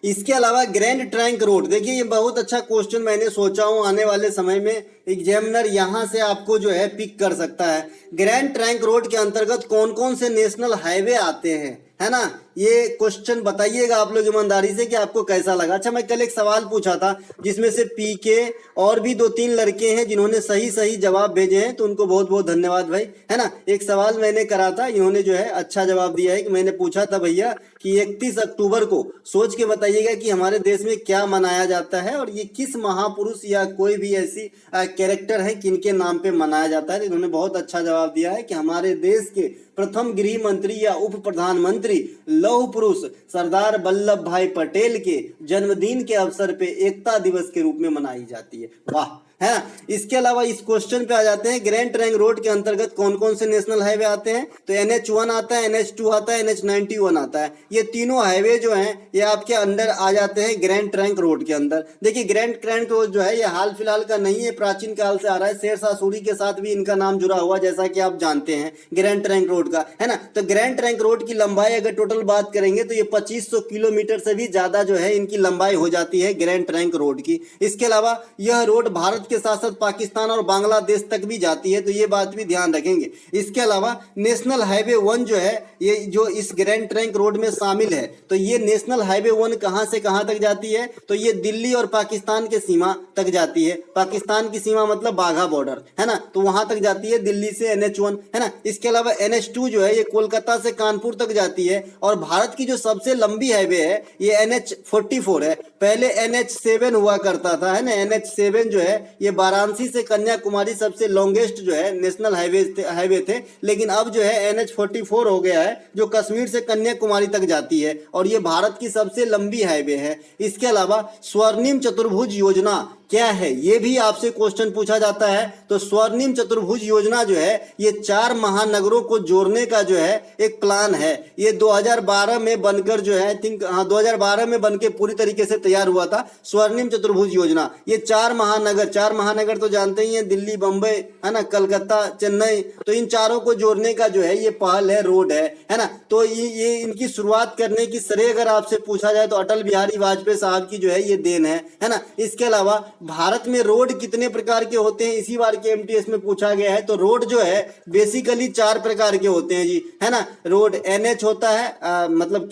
इसके अलावा ग्रैंड ट्रंक रोड, देखिए ये बहुत अच्छा क्वेश्चन मैंने सोचा हूं आने वाले समय में एग्जामिनर यहां से आपको जो है पिक कर सकता है। ग्रैंड ट्रंक रोड के अंतर्गत कौन कौन से नेशनल हाईवे आते हैं, है ना। ये क्वेश्चन बताइएगा आप लोग ईमानदारी से कि आपको कैसा लगा। अच्छा, मैं कल एक सवाल पूछा था जिसमें से पीके और भी 2-3 लड़के हैं जिन्होंने सही जवाब भेजे हैं, तो उनको बहुत बहुत धन्यवाद भाई, है ना। एक सवाल मैंने करा था, इन्होंने जो है अच्छा जवाब दिया है। कि मैंने पूछा था भैया कि 31 अक्टूबर को सोच के बताइएगा कि हमारे देश में क्या मनाया जाता है और ये किस महापुरुष या कोई भी ऐसी कैरेक्टर है किनके नाम पे मनाया जाता है। तो इन्होंने बहुत अच्छा जवाब दिया है कि हमारे देश के प्रथम गृह मंत्री या उप प्रधानमंत्री लौह पुरुष सरदार वल्लभ भाई पटेल के जन्मदिन के अवसर पे एकता दिवस के रूप में मनाई जाती है। वाह, है ना। इसके अलावा इस क्वेश्चन पे आ जाते हैं, ग्रैंड ट्रंक रोड के अंतर्गत कौन कौन से नेशनल हाईवे आते हैं। तो NH1 आता है, NH2 आता है, NH91 आता है। ये तीनों हाईवे जो हैं ये आपके अंडर आ जाते हैं ग्रैंड ट्रंक रोड के अंदर। देखिए ग्रैंड ट्रंक रोड जो है ये हाल फिलहाल का नहीं है, प्राचीन काल से आ रहा है। शेरशाह सूरी के साथ भी इनका नाम जुड़ा हुआ, जैसा कि आप जानते हैं ग्रैंड ट्रंक रोड का, है ना। तो ग्रैंड ट्रंक रोड की लंबाई अगर टोटल बात करेंगे तो ये 2500 किलोमीटर से भी ज्यादा जो है इनकी लंबाई हो जाती है ग्रैंड ट्रंक रोड की। इसके अलावा यह रोड भारत के साथ साथ पाकिस्तान और बांग्लादेश तक भी जाती है, तो ये बात भी ध्यान रखेंगे। इसके अलावा नेशनल हाईवे 1 जो है ये जो इस ग्रैंड ट्रंक रोड में शामिल है, तो ये नेशनल हाईवे 1 कहां से कहां तक जाती है, तो ये दिल्ली और पाकिस्तान के सीमा तक जाती है। पाकिस्तान की सीमा मतलब बाघा बॉर्डर, है ना, तो वहां तक जाती है दिल्ली से NH1, है ना। इसके अलावा NH2 जो है ये कोलकाता से कानपुर तक जाती है। और भारत की जो सबसे लंबी हाईवे है ये NH44 है। पहले NH7 हुआ करता था, है ना। NH7 जो है ये वाराणसी से कन्याकुमारी सबसे लॉन्गेस्ट जो है नेशनल हाईवे थे, लेकिन अब जो है NH44 हो गया है जो कश्मीर से कन्याकुमारी तक जाती है और ये भारत की सबसे लंबी हाईवे है। इसके अलावा स्वर्णिम चतुर्भुज योजना क्या है, ये भी आपसे क्वेश्चन पूछा जाता है। तो स्वर्णिम चतुर्भुज योजना जो है ये 4 महानगरों को जोड़ने का जो है एक प्लान है। ये 2012 में बनकर जो है 2012 में बनके पूरी तरीके से तैयार हुआ था स्वर्णिम चतुर्भुज योजना। ये 4 महानगर तो जानते ही हैं, दिल्ली, बम्बई, है ना, कलकत्ता, चेन्नई, तो इन चारों को जोड़ने का जो है ये पहल है, रोड है ना। तो ये इनकी शुरुआत करने की श्रेय अगर आपसे पूछा जाए तो अटल बिहारी वाजपेयी साहब की जो है ये देन है ना। इसके अलावा भारत में रोड कितने प्रकार के होते हैं इसी बार के एमटीएस में पूछा गया है। तो रोड जो है बेसिकली 4 प्रकार के होते हैं जी, है ना। रोड NH होता है, मतलब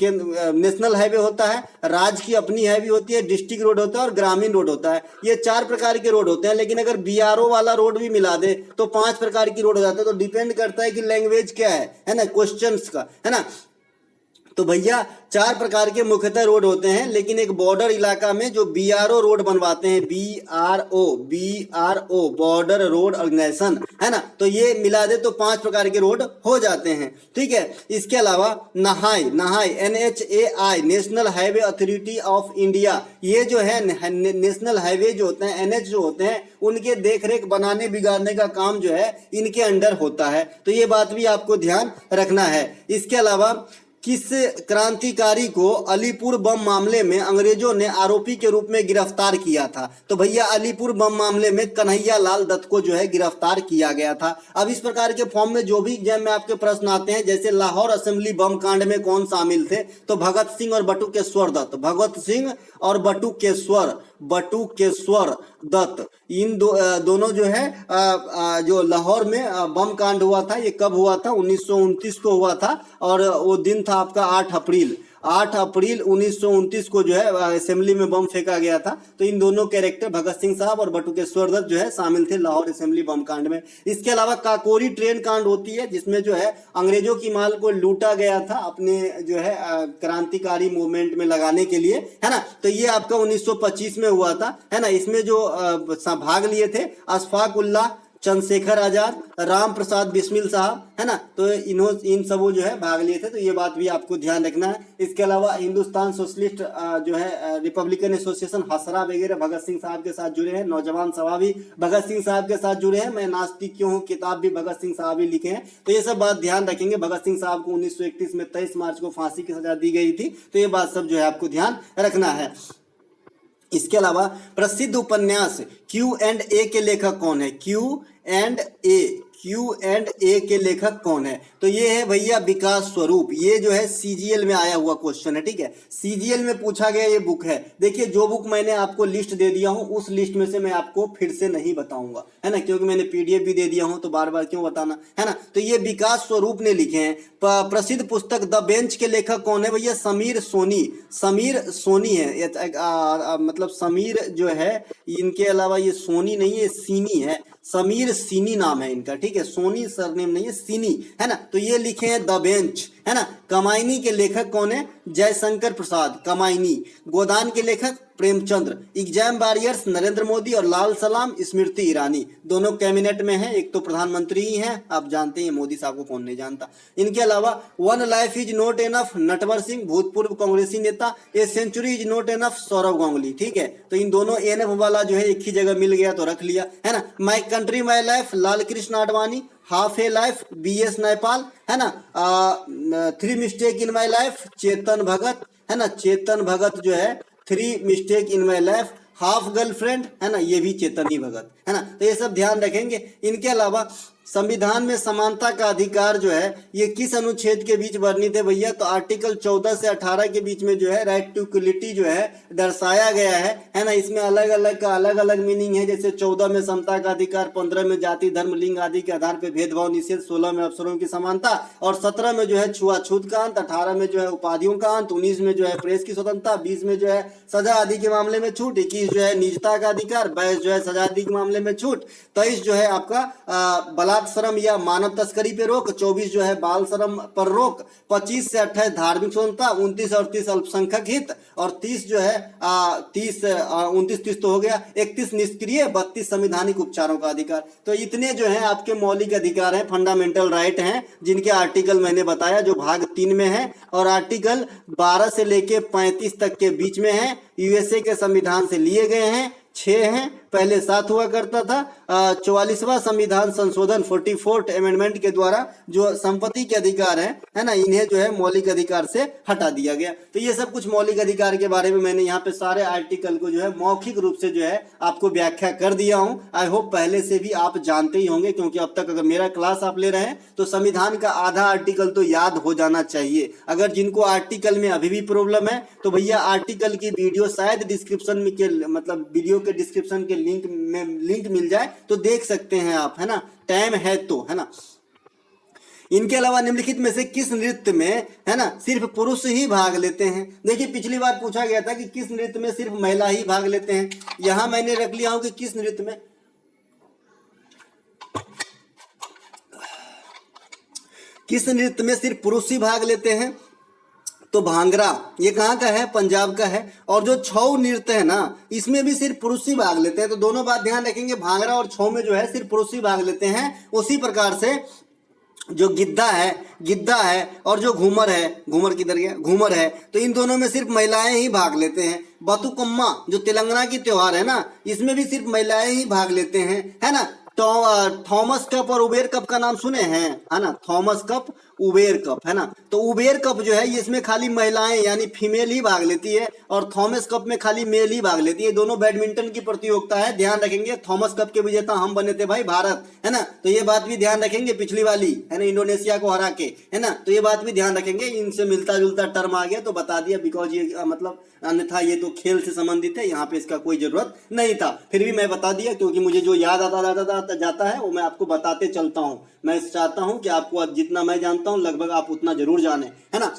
नेशनल हाईवे होता है, राज्य की अपनी हाईवे होती है, डिस्ट्रिक्ट रोड होता है और ग्रामीण रोड होता है। ये 4 प्रकार के रोड होते हैं, लेकिन अगर BRO वाला रोड भी मिला दे तो 5 प्रकार की रोड हो जाता है। तो डिपेंड करता है कि लैंग्वेज क्या है ना, क्वेश्चंस का, है ना। तो भैया 4 प्रकार के मुख्यतः रोड होते हैं, लेकिन एक बॉर्डर इलाका में जो BRO रोड बनवाते हैं, BRO बॉर्डर रोड ऑर्गेनाइजेशन, है ना, तो ये मिला दे तो 5 प्रकार के रोड हो जाते हैं, ठीक है। इसके अलावा नहाई NHAI national highway authority of India, ये जो है नेशनल हाईवे जो होते हैं NH जो होते हैं उनके देखरेख बनाने बिगाड़ने का काम जो है इनके अंडर होता है। तो ये बात भी आपको ध्यान रखना है। इसके अलावा किस क्रांतिकारी को अलीपुर बम मामले में अंग्रेजों ने आरोपी के रूप में गिरफ्तार किया था? तो भैया अलीपुर बम मामले में कन्हैया लाल दत्त को जो है गिरफ्तार किया गया था। अब इस प्रकार के फॉर्म में जो भी एग्जाम में आपके प्रश्न आते हैं, जैसे लाहौर असेंबली बम कांड में कौन शामिल थे, तो भगत सिंह और बटुकेश्वर दत्त, भगत सिंह और बटुकेश्वर बटुकेश्वर दत्त। इन दोनों जो है जो लाहौर में बम कांड हुआ था, ये कब हुआ था? 1929 को हुआ था और वो दिन था आपका 8 अप्रैल 1929 को जो है असेंबली में बम फेंका गया था। तो इन दोनों कैरेक्टर भगत सिंह साहब और बटुकेश्वर दत्त जो है शामिल थे लाहौर असेंबली बम कांड में। इसके अलावा काकोरी ट्रेन कांड होती है, जिसमें जो है अंग्रेजों की माल को लूटा गया था अपने जो है क्रांतिकारी मूवमेंट में लगाने के लिए, है ना। तो ये आपका 1925 में हुआ था, है ना। इसमें जो भाग लिए थे अशफाक उल्लाह, चंद्रशेखर आजाद, राम प्रसाद बिस्मिल साहब, है ना। तो इन सबों जो है भाग लिए थे, तो ये बात भी आपको ध्यान रखना है। इसके अलावा हिंदुस्तान सोशलिस्ट जो है रिपब्लिकन एसोसिएशन हसरा वगैरह भगत सिंह साहब के साथ जुड़े हैं। नौजवान सभा भी भगत सिंह साहब के साथ जुड़े हैं। मैं नास्तिक क्यों हूँ किताब भी भगत सिंह साहब ही लिखे हैं। तो ये सब बात ध्यान रखेंगे। भगत सिंह साहब को 1931 में 23 मार्च को फांसी की सजा दी गई थी। तो ये बात सब जो है आपको ध्यान रखना है। इसके अलावा प्रसिद्ध उपन्यास Q&A के लेखक कौन है? Q&A के लेखक कौन है? तो ये है भैया विकास स्वरूप। ये जो है CGL में आया हुआ क्वेश्चन है, ठीक है। CGL में पूछा गया ये बुक है। देखिए जो बुक मैंने आपको लिस्ट दे दिया हूं उस लिस्ट में से मैं आपको फिर से नहीं बताऊंगा, है ना, क्योंकि मैंने PDF भी दे दिया हूं तो बार बार क्यों बताना, है ना। तो ये विकास स्वरूप ने लिखे हैं। प्रसिद्ध पुस्तक द बेंच के लेखक कौन है भैया? समीर सोनी। समीर सोनी है, मतलब समीर जो है, इनके अलावा ये सोनी नहीं है, सीनी है। समीर सीनी नाम है इनका, ठीक है। सोनी सरनेम नहीं है, सीनी, है ना। तो ये लिखे हैं द बेंच, है ना। कमायनी के लेखक कौन है? जयशंकर प्रसाद कमायनी। गोदान के लेखक प्रेमचंद्र। एग्जाम वॉरियर्स नरेंद्र मोदी और लाल सलाम स्मृति ईरानी। दोनों कैबिनेट में हैं, एक तो प्रधानमंत्री ही हैं, आप जानते हैं मोदी साहब को कौन नहीं जानता। इनके अलावा one life is not enough Natwar Singh भूतपूर्व कांग्रेसी नेता। A century is not enough Sourav Ganguly, ठीक है। तो इन दोनों एनएफ वाला जो है एक ही जगह मिल गया तो रख लिया, है ना। My country my life Lal Krishna Advani. Half A life BS Nepal, है ना। 3 mistake in my life Chetan Bhagat, है ना। चेतन भगत जो है 3 mistake in my life. Half girlfriend, है ना, ये भी चेतन ही भगत, है ना। तो ये सब ध्यान रखेंगे। इनके अलावा संविधान में समानता का अधिकार जो है ये किस अनुच्छेद के बीच वर्णित है भैया? तो आर्टिकल 14 से 18 के बीच में जो है राइट टू इक्वलिटी जो है दर्शाया गया है ना। इसमें अलग अलग मीनिंग है। जैसे 14 में समता का अधिकार, 15 में जाति धर्म लिंग आदि के आधार पर भेदभाव निषेध, 16 में अवसरों की समानता और 17 में जो है छुआछूत का अंत, 18 में जो है उपाधियों का अंत, 19 में जो है प्रेस की स्वतंत्रता, 20 में जो है सजा आदि के मामले में छूट, 21 जो है निजता का अधिकार, 22 जो है सजा आदि के मामले में छूट, 23 जो है आपका बलात्कार श्रम या मानव तस्करी पे रोक, 24 जो है बाल श्रम पर रोक, 25 से 28 धार्मिक स्वतंत्रता, 29 और 30 अल्पसंख्यक हित और 30 जो है 29-30 तो हो गया, 31 निष्क्रिय, 32 संवैधानिक उपचारों का अधिकार। तो इतने जो है आपके मौलिक अधिकार हैं, फंडामेंटल राइट हैं, जिनके आर्टिकल मैंने बताया जो भाग 3 में है और आर्टिकल 12 से लेके 35 तक के बीच में है। USA के संविधान से लिए गए हैं, 6 हैं, पहले 7 हुआ करता था। 44वां संविधान संशोधन 44th अमेंडमेंट के द्वारा जो संपत्ति के अधिकार है ना, इन्हें जो है मौलिक अधिकार से हटा दिया गया। तो ये सब कुछ मौलिक अधिकार के बारे में मैंने यहाँ पे सारे आर्टिकल को जो है मौखिक रूप से जो है आपको व्याख्या कर दिया हूँ। आई होप पहले से भी आप जानते ही होंगे, क्योंकि अब तक अगर मेरा क्लास आप ले रहे हैं तो संविधान का आधा आर्टिकल तो याद हो जाना चाहिए। अगर जिनको आर्टिकल में अभी भी प्रॉब्लम है तो भैया आर्टिकल की वीडियो शायद डिस्क्रिप्शन में के मतलब वीडियो के डिस्क्रिप्शन के लिंक मिल जाए तो देख सकते हैं आप, है ना, टाइम है तो, है ना। इनके अलावा निम्नलिखित में से किस नृत्य में, है ना, सिर्फ पुरुष ही भाग लेते हैं? देखिए पिछली बार पूछा गया था कि किस नृत्य में सिर्फ महिला ही भाग लेते हैं। यहां मैंने रख लिया हूं कि किस नृत्य में सिर्फ पुरुष ही भाग लेते हैं। तो भांगड़ा ये कहाँ का है? पंजाब का है। और जो छऊ नृत्य है ना, इसमें भी सिर्फ पुरुष ही भाग लेते हैं। तो दोनों बात ध्यान रखेंगे, भांगड़ा और छऊ में जो है सिर्फ पुरुष ही भाग लेते हैं। उसी प्रकार से जो गिद्धा है और जो घूमर है, घूमर किधर गया? घूमर है, तो इन दोनों में सिर्फ महिलाएं ही भाग लेते हैं। बतुकम्मा जो तेलंगाना की त्योहार है ना, इसमें भी सिर्फ महिलाएं ही भाग लेते हैं, है ना। थॉमस कप और उबेर कप का नाम सुने हैं, है ना, थॉमस कप, उबेर कप, है ना। तो उबेर कप जो है ये इसमें खाली महिलाएं यानी फीमेल ही भाग लेती है और थॉमस कप में खाली मेल ही भाग लेती है। दोनों बैडमिंटन की प्रतियोगिता है, ध्यान रखेंगे। थॉमस कप के विजेता हम बने थे भाई भारत, है ना, तो ये बात भी ध्यान रखेंगे, पिछली वाली, है ना, इंडोनेशिया को हरा के, है ना, तो ये बात भी ध्यान रखेंगे। इनसे मिलता जुलता टर्म आ गया तो बता दिया, बिकॉज ये मतलब अन्यथा ये तो खेल से संबंधित है, यहाँ पे इसका कोई जरूरत नहीं था, फिर भी मैं बता दिया क्योंकि मुझे जो याद आता जाता है वो मैं आपको बताते चलता हूँ। मैं चाहता हूँ कि आपको जितना मैं जानता हूँ लगभग आप उतना जरूर जाने, है ना।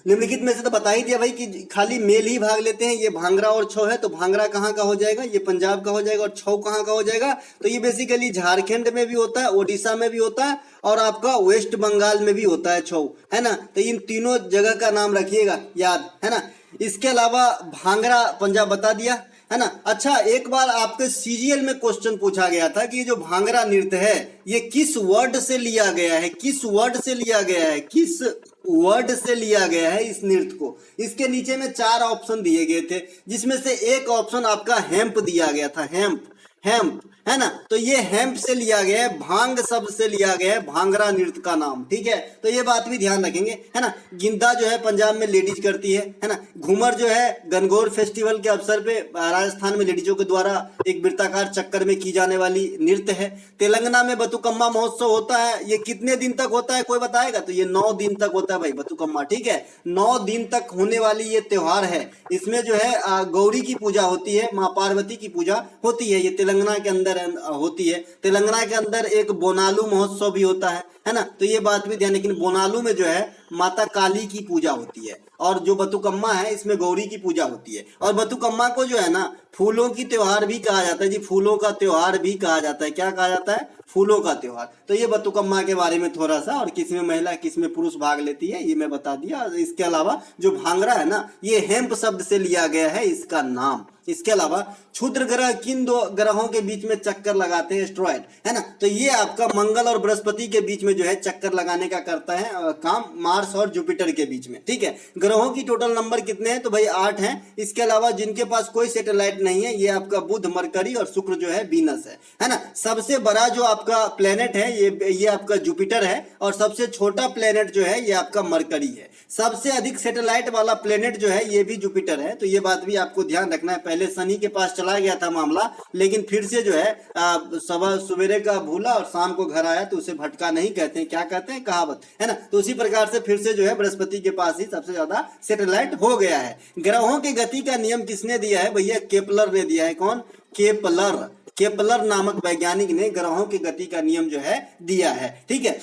निम्नलिखित में से तो बता ही दिया भाई कि खाली मेल ही भाग लेते हैं। ये भांगड़ा और छौ है, तो भांगड़ा कहाँ का हो जाएगा, ये पंजाब का हो जाएगा, और छौ कहाँ का हो जाएगा, तो ये बेसिकली झारखंड में भी होता है, ओडिशा में भी होता है, और आपका वेस्ट बंगाल में भी होता है छौ, है ना। तो इन तीनों जगह का नाम रखिएगा याद, है ना। इसके अलावा भांगड़ा पंजाब बता दिया, है ना। अच्छा, एक बार आपके सीजीएल में क्वेश्चन पूछा गया था कि ये जो भांगड़ा नृत्य है ये किस वर्ड से लिया गया है, किस वर्ड से लिया गया है, किस वर्ड से लिया गया है इस नृत्य को। इसके नीचे में 4 ऑप्शन दिए गए थे, जिसमें से एक ऑप्शन आपका हेम्प दिया गया था, हेम्प, हेम्प, है ना। तो ये हेम्प से लिया गया है, भांग शब्द से लिया गया है भांगड़ा नृत्य का नाम, ठीक है। तो ये बात भी ध्यान रखेंगे, है ना। गिंदा जो है पंजाब में लेडीज करती है ना। घूमर जो है गणगौर फेस्टिवल के अवसर पे राजस्थान में लेडीजों के द्वारा एक वृत्ताकार चक्कर में की जाने वाली नृत्य है। तेलंगाना में बतुकम्मा महोत्सव होता है, ये कितने दिन तक होता है कोई बताएगा, तो ये 9 दिन तक होता है भाई बतुकम्मा, ठीक है। 9 दिन तक होने वाली ये त्योहार है। इसमें जो है गौरी की पूजा होती है, माँ पार्वती की पूजा होती है, ये तेलंगाना के अंदर होती है। तेलंगाना के अंदर एक बोनालू महोत्सव भी होता है ना। तो ये बात भी ध्यान, लेकिन बोनालू में जो है माता काली की पूजा होती है, और जो बतुकम्मा है इसमें गौरी की पूजा होती है। और बतुकम्मा को जो है ना फूलों की त्योहार भी कहा जाता है जी, फूलों का त्योहार भी कहा जाता है। क्या कहा जाता है, फूलों का त्योहार। तो ये बतुकम्मा के बारे में थोड़ा सा, और किसमें महिला किसमें पुरुष भाग लेती है ये मैं बता दिया। इसके अलावा जो भांगड़ा है ना ये हेम्प शब्द से लिया गया है इसका नाम। इसके अलावा क्षुद्र ग्रह किन 2 ग्रहों के बीच में चक्कर लगाते हैं, एस्ट्रॉयड, है ना। तो ये आपका मंगल और बृहस्पति के बीच में जो है चक्कर लगाने का करता है काम, मार्स और जुपिटर के बीच में, ठीक है। ग्रहों की टोटल नंबर कितने हैं, तो भाई 8 हैं। इसके अलावा जिनके पास कोई सैटेलाइट नहीं है ये आपका बुध, मरकरी और शुक्र जो है वीनस है ना। सबसे बड़ा जो आपका प्लेनेट है ये आपका जुपिटर है, और सबसे छोटा प्लेनेट जो है ये आपका मरकरी है। सबसे अधिक सैटेलाइट वाला प्लेनेट जो है ये भी जुपिटर है। तो ये बात भी आपको ध्यान रखना है। पहले शनि के पास चला गया था मामला, लेकिन फिर से जो है सवेरे का भूला और शाम को घर आया, तो उसे भटका नहीं कहते हैं, क्या कहते हैं, कहावत, है ना। तो उसी प्रकार से फिर से जो है बृहस्पति के पास ही सबसे ज्यादा सैटेलाइट हो गया है। ग्रहों की गति का नियम किसने दिया है भैया, केपलर ने दिया है। कौन, केपलर, केपलर नामक वैज्ञानिक ने ग्रहों की गति का नियम जो है दिया है, ठीक है।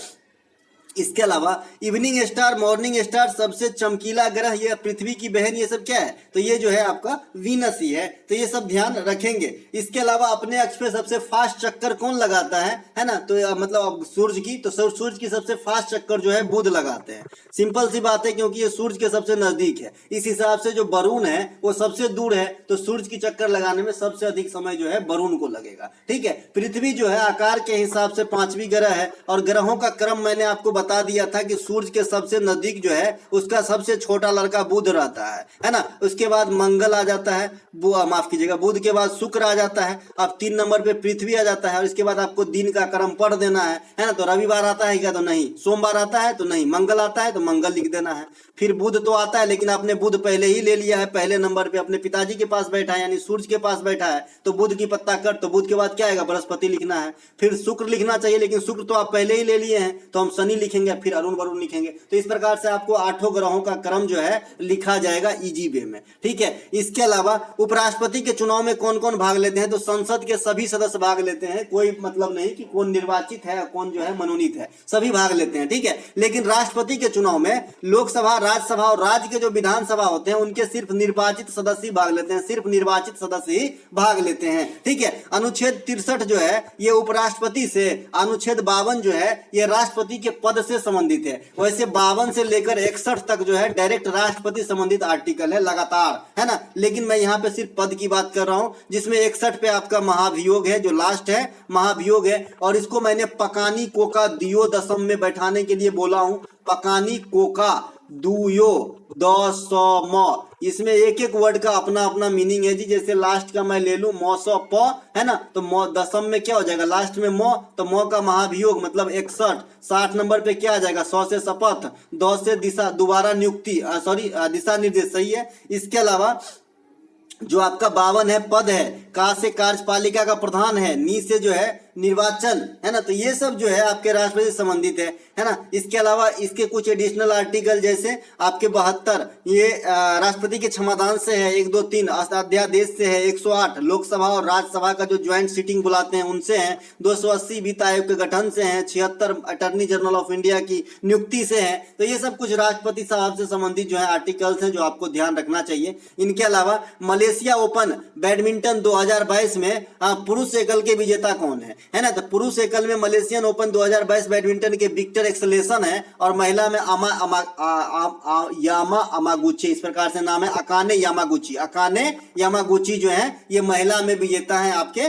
इसके अलावा इवनिंग स्टार, मॉर्निंग स्टार, सबसे चमकीला ग्रह, ये पृथ्वी की बहन, ये सब क्या है, तो ये जो है आपका वीनस ही है। तो ये सब ध्यान रखेंगे। इसके अलावा अपने अक्ष पे सबसे फास्ट चक्कर कौन लगाता है ना, तो मतलब सूर्य की, तो सूर्य की सबसे फास्ट चक्कर जो है बुध लगाते हैं। सिंपल सी बात है, क्योंकि ये सूर्य के सबसे नजदीक है। इस हिसाब से जो वरुण है वो सबसे दूर है, तो सूर्य की चक्कर लगाने में सबसे अधिक समय जो है वरुण को लगेगा, ठीक है। पृथ्वी जो है आकार के हिसाब से 5वीं ग्रह है, और ग्रहों का क्रम मैंने आपको बता दिया था कि सूर्य के सबसे नजदीक जो है उसका सबसे छोटा लड़का बुध रहता है ना। उसके बाद मंगल आ जाता है, माफ कीजिएगा, बुध के बाद शुक्र आ जाता है, अब 3 नंबर पे पृथ्वी आ जाता है, और इसके बाद आपको दिन का क्रम पढ़ देना है ना। तो रविवार आता है क्या, तो नहीं। सोमवार आता है तो नहीं। मंगल आता है तो मंगल लिख देना है। फिर बुध तो आता है, लेकिन आपने बुध पहले ही ले लिया है, पहले नंबर पे अपने पिताजी के पास बैठा है, यानी सूर्य के पास बैठा है, तो बुध की पत्ता कट, तो बुध के बाद क्या आएगा, बृहस्पति लिखना है। फिर शुक्र लिखना चाहिए, लेकिन शुक्र तो आप पहले ही ले लिए हैं, तो हम शनि लिखेंगे, फिर अरुण वरुण लिखेंगे। तो इस प्रकार से आपको 8 ग्रहों का क्रम जो है लिखा जाएगा इजी वे में, ठीक है। इसके अलावा उपराष्ट्रपति के चुनाव में कौन कौन भाग लेते हैं, तो संसद के सभी सदस्य भाग लेते हैं। कोई मतलब नहीं कि कौन निर्वाचित है कौन जो है मनोनीत है, सभी भाग लेते हैं, ठीक है। लेकिन राष्ट्रपति के चुनाव में लोकसभा, राज्यसभा और राज्य के जो विधानसभा होते हैं उनके सिर्फ निर्वाचित सदस्य ही भाग लेते हैं, सिर्फ निर्वाचित सदस्य ही भाग लेते हैं, ठीक है। अनुच्छेद 63 जो है ये उपराष्ट्रपति से, अनुच्छेद 52 जो है ये राष्ट्रपति के पद से संबंधित है। वैसे 52 से लेकर 61 तक जो है डायरेक्ट राष्ट्रपति संबंधित आर्टिकल है लगातार, है ना। लेकिन मैं यहाँ पे सिर्फ पद की बात कर रहा हूं, जिसमें 61 पे आपका महाभियोग है, जो लास्ट है महाभियोग है, और इसको मैंने पकानी कोका दियो दशम में बैठाने के लिए बोला हूं। पकानी कोका दुयो, द स म, इसमें एक एक वर्ड का अपना अपना मीनिंग है जी। जैसे लास्ट का मैं ले लूं म स प, है ना, तो म दशम में क्या हो जाएगा, लास्ट में म, तो म का महाभियोग मतलब 61। 60 नंबर पे क्या आ जाएगा, स से शपथ, द से दिशा, दोबारा नियुक्ति, सॉरी दिशा निर्देश, सही है। इसके अलावा जो आपका 52 है पद है, का से कार्यपालिका का प्रधान है, नी से जो है निर्वाचन, है ना, तो ये सब जो है आपके राष्ट्रपति से संबंधित है ना। इसके अलावा इसके कुछ एडिशनल आर्टिकल जैसे आपके 72 ये राष्ट्रपति के क्षमादान से है, 1 2 3 अध्यादेश से है, 108 लोकसभा और राज्यसभा का जो ज्वाइंट सीटिंग बुलाते हैं उनसे है, 280 वित्त आयोग के गठन से है, 76 अटर्नी जनरल ऑफ इंडिया की नियुक्ति से है। तो ये सब कुछ राष्ट्रपति साहब से संबंधित जो है आर्टिकल्स हैं जो आपको ध्यान रखना चाहिए। इनके अलावा मलेशिया ओपन बैडमिंटन 2022 में पुरुष एकल के विजेता कौन है ना, तो पुरुष एकल में मलेशियन ओपन 2022 बैडमिंटन के विक्टर एक्सलेशन है, और महिला में यामा अमागुची, इस प्रकार से नाम है, अकाने यामागुची। अकाने यामागुची जो है ये महिला में विजेता है आपके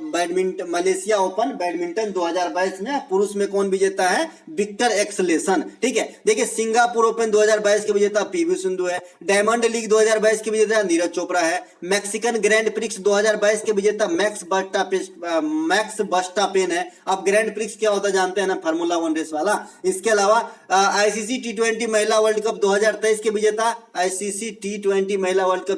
बैडमिंटन, मलेशिया ओपन बैडमिंटन 2022 में। पुरुष में कौन विजेता है, विक्टर एक्सलेशन, ठीक है। देखिए सिंगापुर ओपन 2022 के विजेता पीवी सिंधु है, डायमंड लीग 2022 के विजेता नीरज चोपड़ा है, मैक्सिकन ग्रैंड प्रिक्स 2022 के विजेता मैक्स बस्टापेन है। अब ग्रैंड प्रिक्स क्या होता है जानते हैं ना, फार्मूला 1 रेस वाला। इसके अलावा आईसीसी टी20 महिला वर्ल्ड कप 2023 के विजेता, आईसीसी टी20 महिला वर्ल्ड कप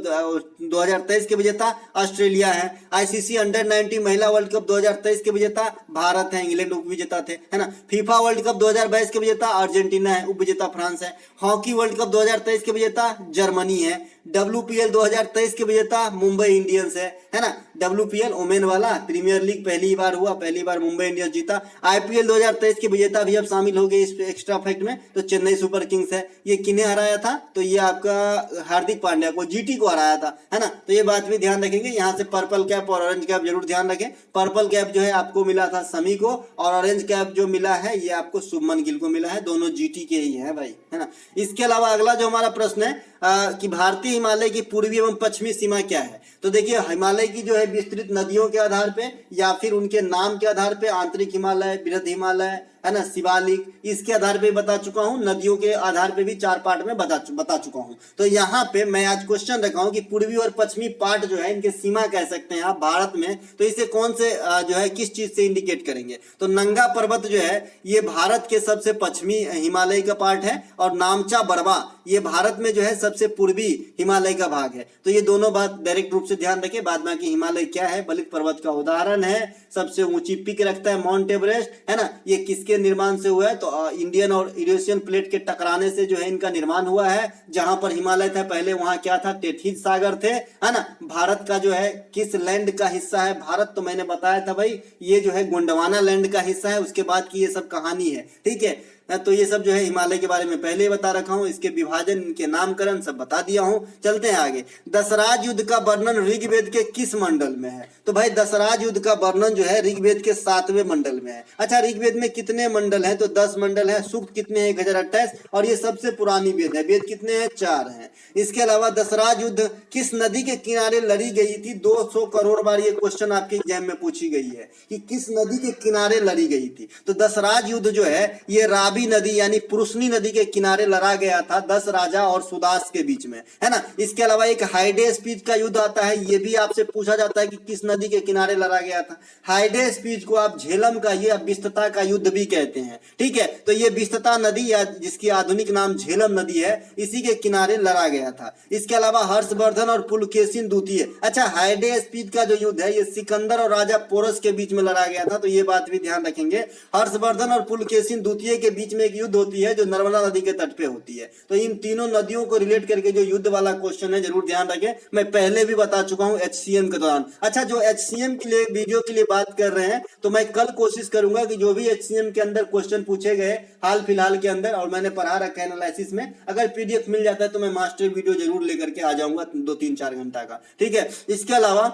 2023 के विजेता ऑस्ट्रेलिया है। आईसीसी अंडर 19 महिला वर्ल्ड कप 2023 के विजेता भारत है, इंग्लैंड उप विजेता थे, है ना। फीफा वर्ल्ड कप 2022 के विजेता अर्जेंटीना है, उप विजेता फ्रांस है। हॉकी वर्ल्ड कप 2023 के विजेता जर्मनी है। WPL 2023 के विजेता मुंबई इंडियंस है ना। WPL ओमेन वाला प्रीमियर लीग पहली बार हुआ, पहली बार मुंबई इंडियंस जीता। IPL 2023 के विजेता भी अब शामिल हो गए इस एक्स्ट्रा फैक्ट में, तो चेन्नई सुपर किंग्स है। ये किन्हें हराया था, तो ये आपका हार्दिक पांड्या को, जीटी को हराया था, है ना। तो ये बात भी ध्यान रखेंगे। यहाँ से पर्पल कैप और ऑरेंज कैप जरूर ध्यान रखें। पर्पल कैप जो है आपको मिला था समी को, और ऑरेंज कैप जो मिला है ये आपको शुभमन गिल को मिला है, दोनों जीटी के ही है भाई, है ना। इसके अलावा अगला जो हमारा प्रश्न है कि भारतीय हिमालय की पूर्वी एवं पश्चिमी सीमा क्या है, तो देखिए हिमालय की जो है विस्तृत नदियों के आधार पे या फिर उनके नाम के आधार पे, आंतरिक हिमालय, बृहद हिमालय, है ना, शिवालिक, इसके आधार पे बता चुका हूं। नदियों के आधार पे भी 4 पार्ट में बता चुका हूं। तो यहाँ पे मैं आज क्वेश्चन रखा हूं कि पूर्वी और पश्चिमी पार्ट जो है इनके सीमा कह सकते हैं आप भारत में, तो इसे कौन से जो है किस चीज से इंडिकेट करेंगे, तो नंगा पर्वत जो है ये भारत के सबसे पश्चिमी हिमालय का पार्ट है, और नामचा बरवा ये भारत में जो है सबसे पूर्वी हिमालय का भाग है। तो ये दोनों बात डायरेक्ट रूप से ध्यान रखें। बाद में कि हिमालय क्या है, बलित पर्वत का उदाहरण है, सबसे ऊंची पीक रखता है माउंट एवरेस्ट, है ना। ये किसके निर्माण से हुआ है, तो इंडियन और यूरेशियन प्लेट के टकराने से जो है इनका निर्माण हुआ है। जहां पर हिमालय था पहले वहां क्या था, तेथिस सागर थे, है ना। भारत का जो है किस लैंड का हिस्सा है भारत, तो मैंने बताया था भाई ये जो है गोंडवाना लैंड का हिस्सा है। उसके बाद की ये सब कहानी है, ठीक है। तो ये सब जो है हिमालय के बारे में पहले ही बता रखा हूं, इसके विभाजन, इनके नामकरण सब बता दिया हूं। चलते हैं आगे। दशराज युद्ध का वर्णन ऋग्वेद के किस मंडल में है, तो भाई दशराज युद्ध का वर्णन जो है ऋग्वेद के 7वें मंडल में है। अच्छा ऋग्वेद में कितने मंडल हैं, तो 10 मंडल है। सूक्त कितने हैं, 1028, और ये सबसे पुरानी वेद है। वेद कितने हैं, 4 हैं। इसके अलावा दशराज युद्ध किस नदी के किनारे लड़ी गई थी, 200 करोड़ बार ये क्वेश्चन आपके एग्जाम में पूछी गई है कि किस नदी के किनारे लड़ी गई थी। तो दशराज युद्ध जो है ये रावी नदी यानी पुरुषनी नदी के किनारे लड़ा गया था, 10 राजा और सुदास के बीच में, है ना। इसके अलावा एक हाइडेस्पीज का युद्ध आता है, ये भी आपसे पूछा जाता है कि किस नदी के किनारे लड़ा गया था। हाइडेस्पीज को आप झेलम का ये विस्तता का युद्ध भी कहते हैं, ठीक है। तो ये विस्तता नदी या जिसकी आधुनिक नाम झेलम नदी है, इसी के किनारे लड़ा गया था। इसके अलावा हर्षवर्धन और पुलकेशिन द्वितीय, अच्छा हाइडेस्पीज का जो युद्ध है ये सिकंदर और राजा पोरस के बीच में लड़ा गया था, तो ये बात भी ध्यान रखेंगे। हर्षवर्धन और पुलकेशिन द्वितीय के बीच में एक युद्ध होती है जो नर्मदा नदी के तट पे होती है। तो इन तीनों नदियों को रिलेट करके जो युद्ध वाला क्वेश्चन है जरूर ध्यान रखें। मैं पहले भी बता चुका हूं HCM के दौरान। अच्छा जो HCM के लिए वीडियो के लिए बात कर रहे हैं, तो मैं कल कोशिश करूंगा कि जो भी HCM के अंदर क्वेश्चन पूछे गए हाल फिलहाल के अंदर और मैंने पढ़ा रखा है एनालिसिस में, अगर PDF मिल जाता है तो मैं मास्टर वीडियो जरूर लेकर के आ जाऊंगा 2-3-4 घंटा का, ठीक है। इसके अलावा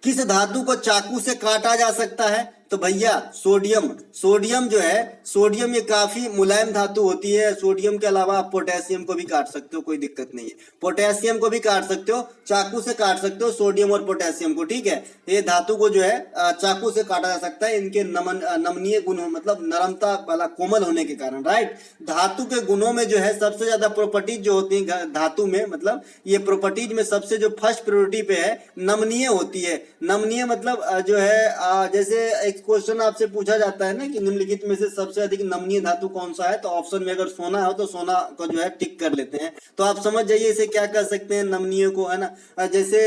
किस धातु को चाकू से काटा जा सकता है, तो भैया सोडियम सोडियम जो है, सोडियम ये काफी मुलायम धातु होती है। सोडियम के अलावा आप पोटेशियम को भी काट सकते हो, कोई दिक्कत नहीं है। पोटेशियम को भी काट सकते हो, चाकू से काट सकते हो सोडियम और पोटेशियम को, ठीक है। ये धातु को जो है चाकू से काटा जा सकता है, इनके नमनीय गुण मतलब नरमता वाला कोमल होने के कारण, राइट। धातु के गुणों में जो है सबसे ज्यादा प्रॉपर्टीज जो होती है धातु में, मतलब ये प्रॉपर्टीज में सबसे जो फर्स्ट प्रायोरिटी पे है नमनीय होती है। नमनीय मतलब जो है जैसे एक क्वेश्चन आपसे पूछा जाता है ना कि निम्नलिखित में से सबसे अधिक नमनीय धातु कौन सा है, तो ऑप्शन में अगर सोना हो तो सोना को जो है टिक कर लेते हैं। तो आप समझ जाइए इसे क्या कर सकते हैं नमनीय को, है ना। जैसे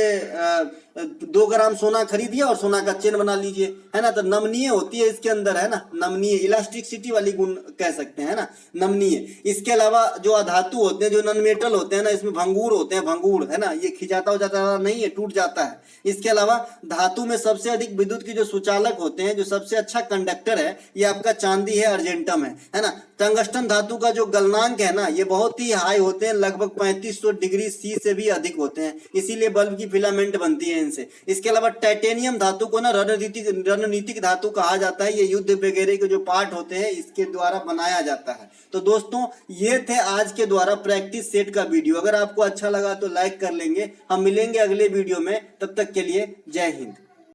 2 ग्राम सोना खरीदिए और सोना का चेन बना लीजिए, है ना। तो नमनीय होती है इसके अंदर, है ना, नमनीय इलास्टिसिटी वाली गुण कह सकते हैं ना, नमनीय। इसके अलावा जो अधातु होते हैं, जो नॉन मेटल होते हैं ना, इसमें भंगूर होते हैं, भंगूर, है ना, ये खिंचाता हो जाता नहीं है, टूट जाता है। इसके अलावा धातु में सबसे अधिक विद्युत की जो सुचालक होते हैं, जो सबसे अच्छा कंडक्टर है, ये आपका चांदी है, अर्जेंटम है ना। टंगस्टन धातु का जो गलनांक है ना, ये बहुत ही हाई होते हैं, लगभग 3500 डिग्री सी से भी अधिक होते हैं, इसीलिए बल्ब की फिलामेंट बनती है इनसे। इसके अलावा टाइटेनियम धातु को ना रणनीतिक धातु कहा जाता है। ये युद्ध वगैरह के जो पार्ट होते हैं इसके द्वारा बनाया जाता है। तो दोस्तों ये थे आज के द्वारा प्रैक्टिस सेट का वीडियो। अगर आपको अच्छा लगा तो लाइक कर लेंगे। हम मिलेंगे अगले वीडियो में, तब तक के लिए जय हिंद।